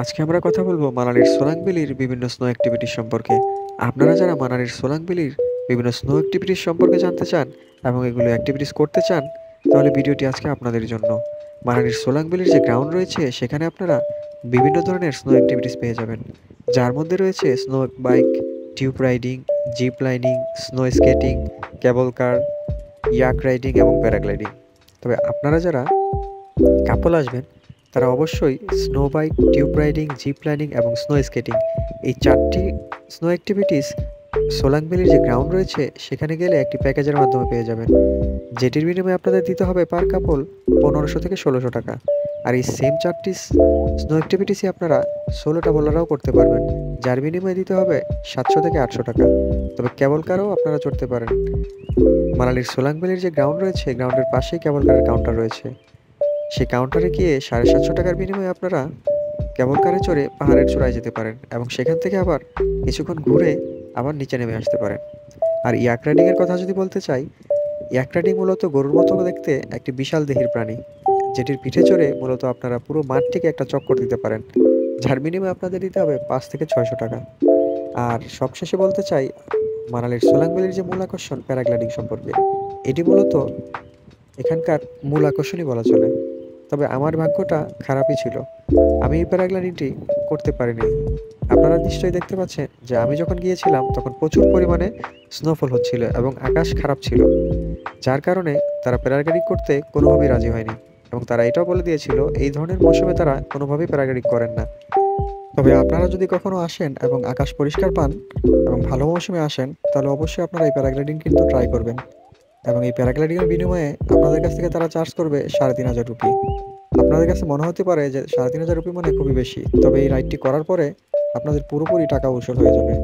আজকে আমরা কথা বলবো মানালির সোলাং ভ্যালির বিভিন্ন স্নো অ্যাক্টিভিটিস সম্পর্কে। আপনারা যারা মানালির সোলাং ভ্যালির বিভিন্ন স্নো অ্যাক্টিভিটিস সম্পর্কে জানতে চান এবং এগুলো অ্যাক্টিভিটিস করতে চান, তাহলে ভিডিওটি আজকে আপনাদের জন্য। মানালির সোলাং ভ্যালির যে গ্রাউন্ড রয়েছে সেখানে আপনারা বিভিন্ন ধরনের স্নো অ্যাক্টিভিটিস পেয়ে যাবেন, যার মধ্যে রয়েছে snow bike, tube riding, zip lining, snow skating, cable car, yak riding এবং প্যারাগ্লাইডিং। তবে আপনারা যারা কাপল আসবেন তারা অবশ্যই snow bike, tube riding, zip lining এবং স্নো স্কেটিং এই ৪টি স্নো অ্যাক্টিভিটিস সোলাং ভ্যালির যে গ্রাউন্ড রয়েছে সেখানে গেলে একটি প্যাকেজের মাধ্যমে পেয়ে যাবেন, যেটির বিনিময়ে আপনাদের দিতে হবে পার কাপল ১৫০০ থেকে ১৬০০ টাকা। আর এই সেম ৪টি স্নো অ্যাক্টিভিটিসই আপনারা ১৬টা বলারাও করতে পারবেন, যার বিনিময়ে দিতে হবে ৭০০ থেকে ৮০০ টাকা। তবে কেবল কারও আপনারা চড়তে পারেন। মানালির সোলাং ভ্যালির যে গ্রাউন্ড রয়েছে গ্রাউন্ডের পাশেই কেবল কারের কাউন্টার রয়েছে। সেই কাউন্টারে গিয়ে ৭৫০ টাকার বিনিময়ে আপনারা কেবল কারে চড়ে পাহাড়ের চূড়ায় যেতে পারেন এবং সেখান থেকে আবার কিছুক্ষণ ঘুরে আবার নিচে নেমে আসতে পারেন। আর ইয়াক রাইডিংয়ের কথা যদি বলতে চাই, ইয়াক রাইডিং মূলত গরুর মতো দেখতে একটি বিশাল দেহের প্রাণী, যেটির পিঠে চড়ে মূলত আপনারা পুরো মাঠটিকে একটা চক্কর দিতে পারেন, যার বিনিময়ে আপনাদের দিতে হবে ৫ থেকে ৬০০ টাকা। আর সবশেষে বলতে চাই মানালির সোলাং ভ্যালির যে মূল আকর্ষণ প্যারাগ্লাইডিং সম্পর্কে। এটি মূলত এখানকার মূল আকর্ষণই বলা চলে। তবে আমার ভাগ্যটা খারাপই ছিল, আমি এই প্যারাগ্লাইডিংটি করতে পারিনি। আপনারা নিশ্চয়ই দেখতে পাচ্ছেন যে আমি যখন গিয়েছিলাম তখন প্রচুর পরিমাণে স্নোফল হচ্ছিল এবং আকাশ খারাপ ছিল, যার কারণে তারা প্যারাগ্লাইডিং করতে কোনোভাবেই রাজি হয়নি এবং তারা এটাও বলে দিয়েছিল এই ধরনের মৌসুমে তারা কোনোভাবেই প্যারাগ্লাইডিং করেন না। তবে আপনারা যদি কখনো আসেন এবং আকাশ পরিষ্কার পান এবং ভালো মৌসুমে আসেন, তাহলে অবশ্যই আপনারা এই প্যারাগ্লাইডিং কিন্তু ট্রাই করবেন। এবং এই প্যারাগ্লাইডিংয়ের বিনিময়ে আপনাদের কাছ থেকে তারা চার্জ করবে ৩৫০০ রুপি। আপনাদের কাছে মনে হতে পারে যে ৩৫০০ রুপি মানে খুবই বেশি, তবে এই রাইডটি করার পরে আপনাদের পুরোপুরি টাকা উসুল হয়ে যাবে।